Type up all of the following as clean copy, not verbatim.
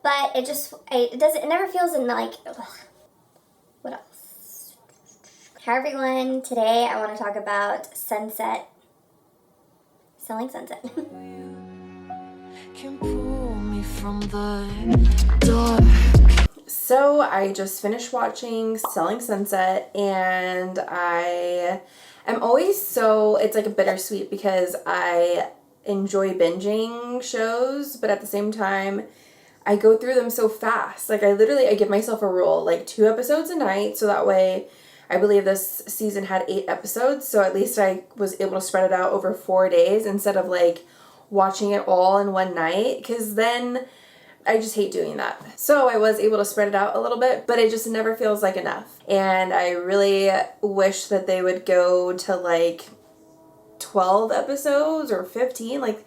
But it never feels in like, ugh. What else? Hi everyone, today I want to talk about Sunset. Selling Sunset. Can pull me from the dark. So I just finished watching Selling Sunset, and I am always it's like a bittersweet because I enjoy binging shows, but at the same time I go through them so fast. Like I give myself a rule, like 2 episodes a night, so that way I believe this season had 8 episodes, so at least I was able to spread it out over 4 days instead of like watching it all in one night, because then I just hate doing that. So I was able to spread it out a little bit, but it just never feels like enough. And I really wish that they would go to like 12 episodes or 15, like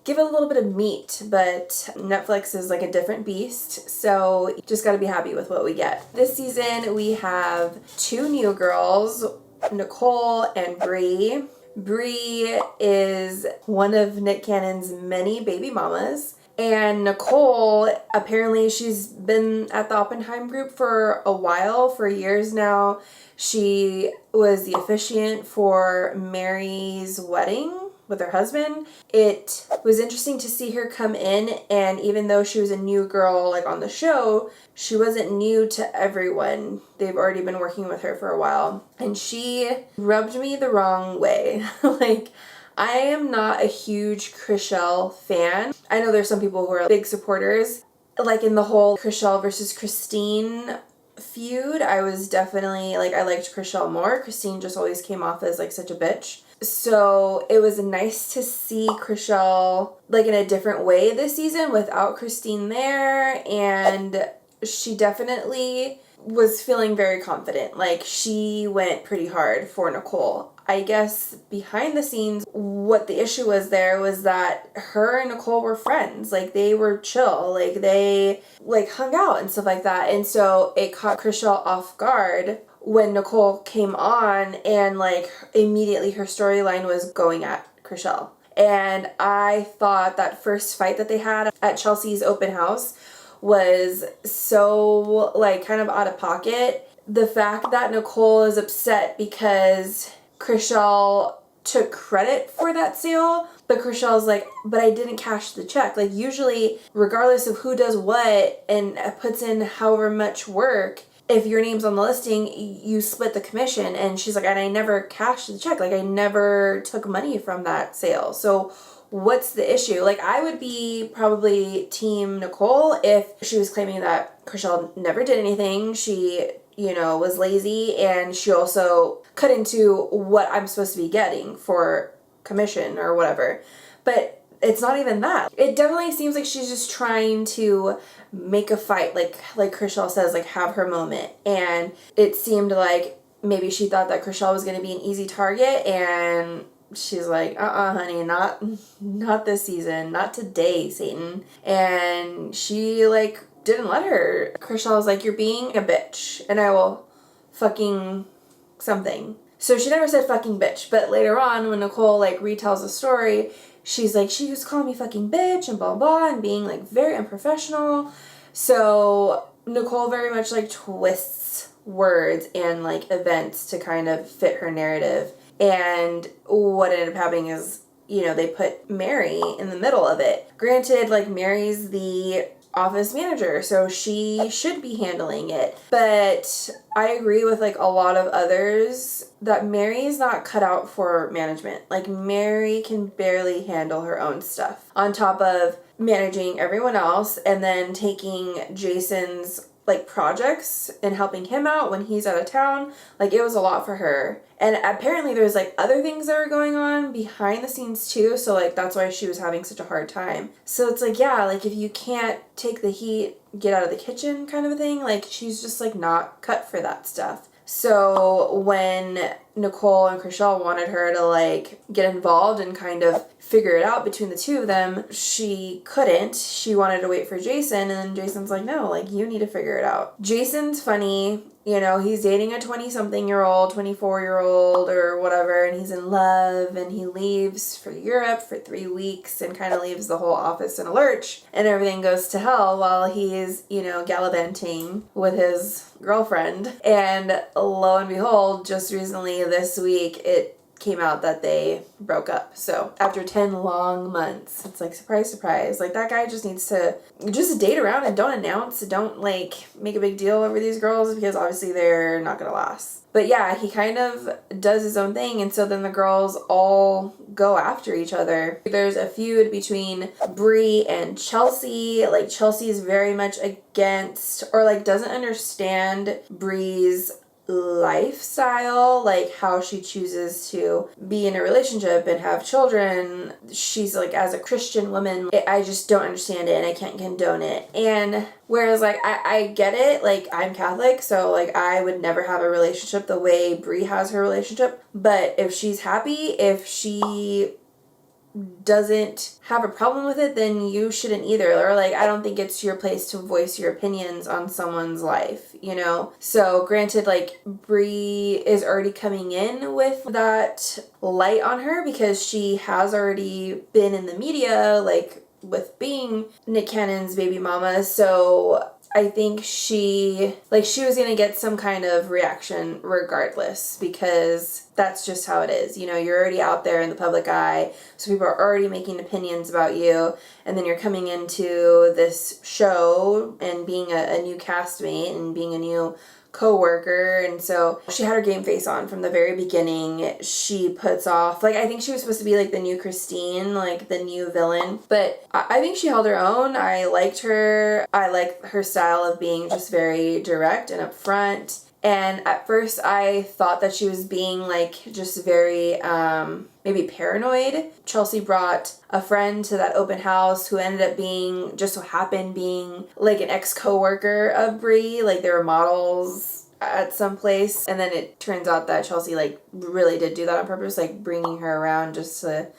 give it a little bit of meat, but Netflix is like a different beast, so you just gotta be happy with what we get. This season we have 2 new girls, Nicole and Bree. Bree is one of Nick Cannon's many baby mamas. And Nicole, apparently she's been at the Oppenheim group for a while, for years now. She was the officiant for Mary's wedding with her husband. It was interesting to see her come in, and even though she was a new girl like on the show, she wasn't new to everyone. They've already been working with her for a while. And she rubbed me the wrong way. Like, I am not a huge Chrishell fan. I know there's some people who are big supporters. Like in the whole Chrishell versus Christine feud, I was definitely like, I liked Chrishell more. Christine just always came off as like such a bitch. So it was nice to see Chrishell like in a different way this season without Christine there, and she definitely was feeling very confident. Like, she went pretty hard for Nicole. I guess behind the scenes, what the issue was there was that her and Nicole were friends. Like, they were chill. Like, they like hung out and stuff like that. And so it caught Chrishell off guard when Nicole came on, and like immediately her storyline was going at Chrishell. And I thought that first fight that they had at Chelsea's open house was so like kind of out of pocket. The fact that Nicole is upset because Chrishell took credit for that sale, but Chrishell's like, but I didn't cash the check. Like, usually regardless of who does what and puts in however much work, if your name's on the listing, you split the commission. And she's like, and I never cashed the check. Like, I never took money from that sale. So what's the issue? Like, I would be probably team Nicole if she was claiming that Chrishell never did anything. She, was lazy, and she also cut into what I'm supposed to be getting for commission or whatever. But it's not even that. It definitely seems like she's just trying to make a fight, like Chrishell says, like have her moment. And it seemed like maybe she thought that Chrishell was going to be an easy target, and she's like, honey, not this season, not today, Satan. And she like didn't let her. Chrishell was like, you're being a bitch, and I will fucking something. So she never said fucking bitch, but later on when Nicole like retells the story, she's like, she was calling me fucking bitch and blah blah and being like very unprofessional. So Nicole very much like twists words and like events to kind of fit her narrative. And what ended up happening is, they put Mary in the middle of it. Granted, like, Mary's the office manager, so she should be handling it. But I agree with like a lot of others that Mary's not cut out for management. Like, Mary can barely handle her own stuff on top of managing everyone else, and then taking Jason's like projects and helping him out when he's out of town. Like, it was a lot for her. And apparently there's like other things that were going on behind the scenes too, so like that's why she was having such a hard time. So it's like, yeah, like if you can't take the heat, get out of the kitchen kind of a thing. Like, she's just like not cut for that stuff. So when Nicole and Chrishell wanted her to like get involved and kind of figure it out between the two of them. She couldn't. She wanted to wait for Jason, and then Jason's like, no, like, you need to figure it out. Jason's funny. You know, he's dating a 20-something-year-old, 24-year-old or whatever, and he's in love, and he leaves for Europe for 3 weeks and kind of leaves the whole office in a lurch, and everything goes to hell while he's, you know, gallivanting with his girlfriend. And lo and behold, just recently this week, it came out that they broke up. So after 10 long months, it's like, surprise, surprise. Like, that guy just needs to just date around and don't announce, don't like make a big deal over these girls, because obviously they're not gonna last. But yeah, he kind of does his own thing, and so then the girls all go after each other. There's a feud between Bree and Chelsea. Like, Chelsea is very much against, or like doesn't understand Bree's lifestyle, like how she chooses to be in a relationship and have children. She's like, as a Christian woman, I just don't understand it and I can't condone it. And whereas like I get it, like I'm Catholic, so like I would never have a relationship the way Brie has her relationship, but if she's happy, if she doesn't have a problem with it, then you shouldn't either. Or like, I don't think it's your place to voice your opinions on someone's life, you know? So granted, like, Brie is already coming in with that light on her because she has already been in the media, like with being Nick Cannon's baby mama. So I think she was gonna get some kind of reaction regardless, because that's just how it is. You know, you're already out there in the public eye, so people are already making opinions about you, and then you're coming into this show and being a new castmate and being a new co-worker. And so she had her game face on from the very beginning. She puts off, like, I think she was supposed to be like the new Christine, like the new villain, but I think she held her own. I liked her. I like her style of being just very direct and upfront. And at first I thought that she was being like just very maybe paranoid. Chelsea brought a friend to that open house who ended up being, just so happened being like an ex-co-worker of Brie. Like, they were models at some place, and then it turns out that Chelsea like really did do that on purpose, like bringing her around just to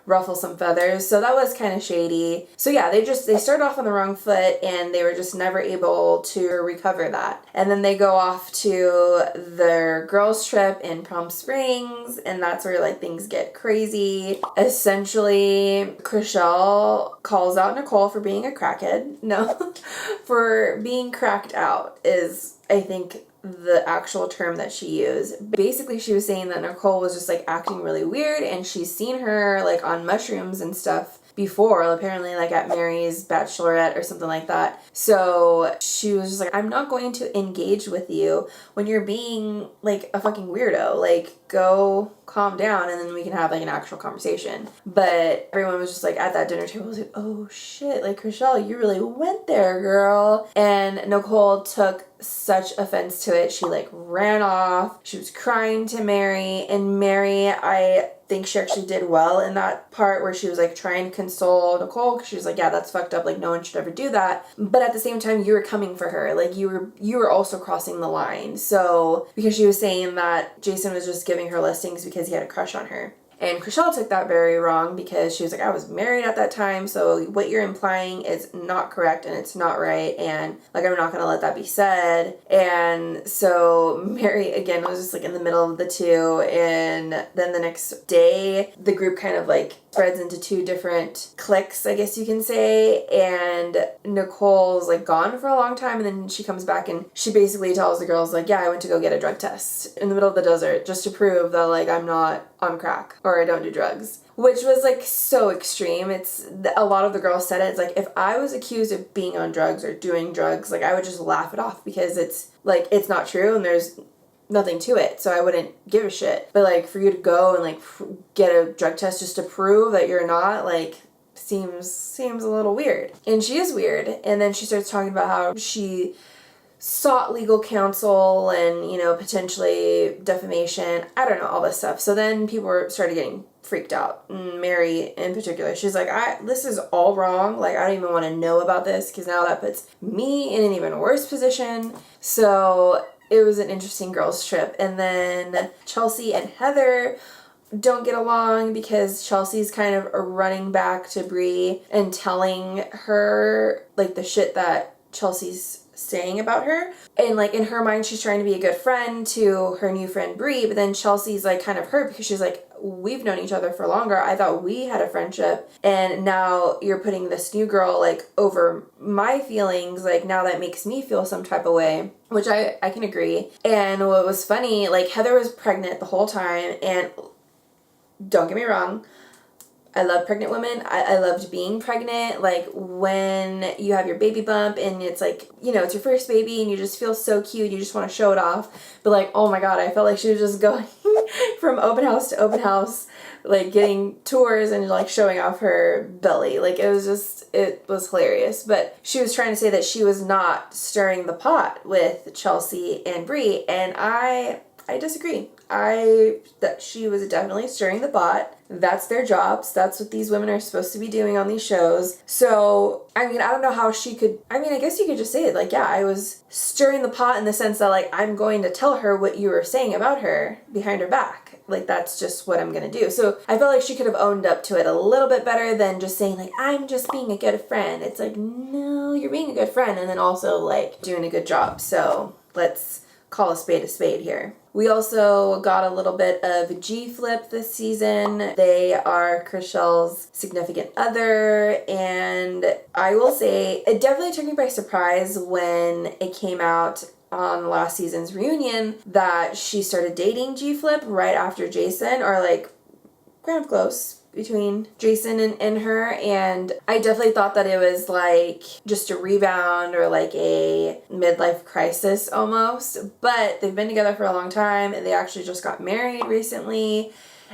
ruffle some feathers. So that was kind of shady. So yeah, they started off on the wrong foot, and they were just never able to recover that. And then they go off to their girls trip in Palm Springs, and that's where like things get crazy. Essentially, Chrishell calls out Nicole for being a crackhead. No, for being cracked out is, I think, the actual term that she used. Basically, she was saying that Nicole was just like acting really weird, and she's seen her like on mushrooms and stuff before, apparently like at Mary's bachelorette or something like that. So she was just like, I'm not going to engage with you when you're being like a fucking weirdo. Like, go calm down and then we can have like an actual conversation. But everyone was just like at that dinner table was like, oh shit, like, Chrishell, you really went there, girl. And Nicole took such offense to it. She like ran off. She was crying to Mary, and Mary, I think she actually did well in that part where she was like trying to console Nicole, because she was like, yeah, that's fucked up, like no one should ever do that. But at the same time, you were coming for her, like you were also crossing the line. So because she was saying that Jason was just giving her listings because he had a crush on her. And Chrishell took that very wrong, because she was like, I was married at that time, so what you're implying is not correct and it's not right, and like, I'm not gonna let that be said. And so Mary again was just like in the middle of the two, and then the next day the group kind of like spreads into two different cliques, I guess you can say, and Nicole's like gone for a long time, and then she comes back and she basically tells the girls like, yeah, I went to go get a drug test in the middle of the desert just to prove that like I'm not on crack or I don't do drugs, which was like so extreme. It's a lot of the girls said it. It's like, if I was accused of being on drugs or doing drugs, like I would just laugh it off, because it's like, it's not true and there's nothing to it, so I wouldn't give a shit. But like, for you to go and like get a drug test just to prove that you're not, like, seems a little weird. And she is weird. And then she starts talking about how she sought legal counsel and, you know, potentially defamation. I don't know, all this stuff. So then people started getting freaked out. Mary in particular, she's like, this is all wrong. Like, I don't even want to know about this, because now that puts me in an even worse position. So it was an interesting girls trip. And then Chelsea and Heather, don't get along because Chelsea's kind of running back to Brie and telling her like the shit that Chelsea's saying about her. And like in her mind, she's trying to be a good friend to her new friend Brie, but then Chelsea's like kind of hurt because she's like, we've known each other for longer. I thought we had a friendship, and now you're putting this new girl like over my feelings. Like now that makes me feel some type of way, which I can agree. And what was funny, like Heather was pregnant the whole time, and don't get me wrong, I love pregnant women. I loved being pregnant. Like when you have your baby bump and it's like, you know, it's your first baby and you just feel so cute. You just want to show it off. But like, oh my God, I felt like she was just going from open house to open house, like getting tours and like showing off her belly. Like it was hilarious. But she was trying to say that she was not stirring the pot with Chelsea and Brie. And I disagree. That she was definitely stirring the pot. That's their jobs. That's what these women are supposed to be doing on these shows. So, I mean, I don't know how she could, I mean, I guess you could just say it like, yeah, I was stirring the pot in the sense that like, I'm going to tell her what you were saying about her behind her back. Like, that's just what I'm going to do. So I felt like she could have owned up to it a little bit better than just saying like, I'm just being a good friend. It's like, no, you're being a good friend. And then also like doing a good job. So let's call a spade here. We also got a little bit of G-Flip this season. They are Chrishell's significant other, and I will say it definitely took me by surprise when it came out on last season's reunion that she started dating G-Flip right after Jason, or like kind of close between Jason and her, and I definitely thought that it was like just a rebound or like a midlife crisis almost, but they've been together for a long time and they actually just got married recently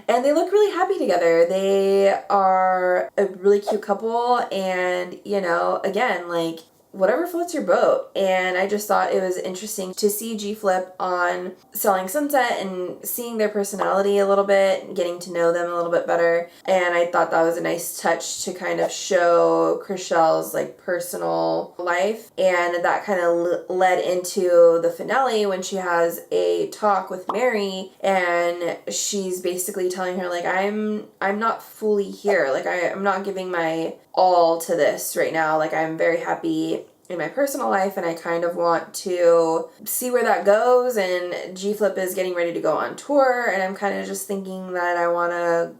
and they look really happy together. They are a really cute couple, and you know, again, like whatever floats your boat. And I just thought it was interesting to see G-Flip on Selling Sunset and seeing their personality a little bit and getting to know them a little bit better. And I thought that was a nice touch to kind of show Chrishell's like personal life. And that kind of led into the finale when she has a talk with Mary and she's basically telling her like, I'm not fully here. Like I'm not giving my all to this right now. Like I'm very happy in my personal life and I kind of want to see where that goes, and G-Flip is getting ready to go on tour and I'm kind of just thinking that I want to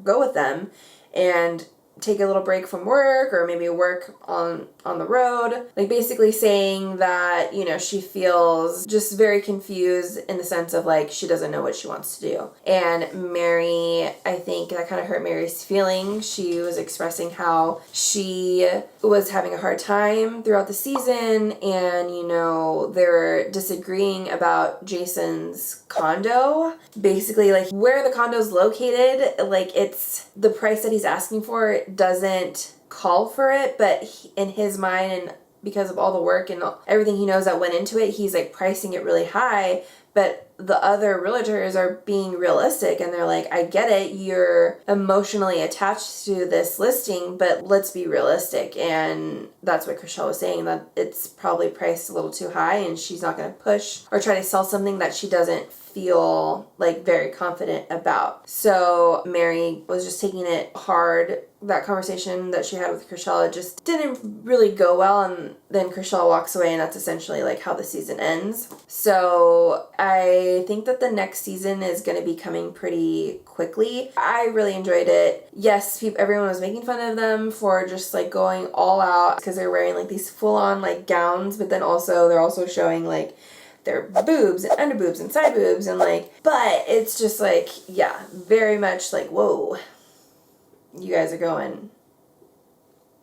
go with them and take a little break from work or maybe work on the road. Like basically saying that, you know, she feels just very confused in the sense of like she doesn't know what she wants to do. And Mary, I think that kind of hurt Mary's feelings. She was expressing how she was having a hard time throughout the season and, you know, they were disagreeing about Jason's condo. Basically like where the condo's located, like it's the price that he's asking for doesn't call for it, but in his mind and because of all the work and everything he knows that went into it, he's like pricing it really high. But the other realtors are being realistic and they're like, I get it, you're emotionally attached to this listing, but let's be realistic. And that's what Chrishell was saying, that it's probably priced a little too high and she's not going to push or try to sell something that she doesn't feel like very confident about. So Mary was just taking it hard. That conversation that she had with Chrishell, it just didn't really go well, and then Chrishell walks away and that's essentially like how the season ends. So I think that the next season is going to be coming pretty quickly. I really enjoyed it. Yes, everyone was making fun of them for just like going all out because they're wearing like these full-on like gowns, but then also they're also showing like their boobs and under boobs and side boobs and like, but it's just like, yeah, very much like, whoa, you guys are going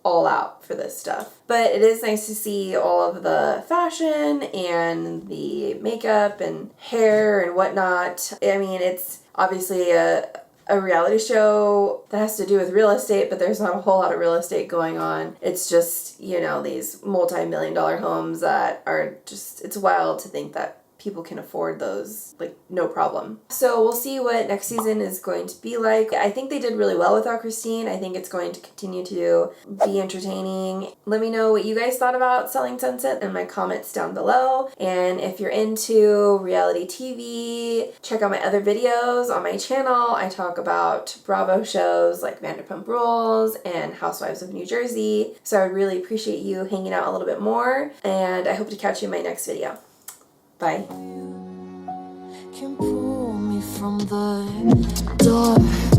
all out for this stuff. But it is nice to see all of the fashion and the makeup and hair and whatnot. I mean, it's obviously a reality show that has to do with real estate, but there's not a whole lot of real estate going on. It's just, you know, these multi-million-dollar homes that are just, it's wild to think that people can afford those, like, no problem. So we'll see what next season is going to be like. I think they did really well without Christine. I think it's going to continue to be entertaining. Let me know what you guys thought about Selling Sunset in my comments down below. And if you're into reality TV, check out my other videos on my channel. I talk about Bravo shows like Vanderpump Rules and Housewives of New Jersey. So I would really appreciate you hanging out a little bit more. And I hope to catch you in my next video. Bye. Can pull me from the dark.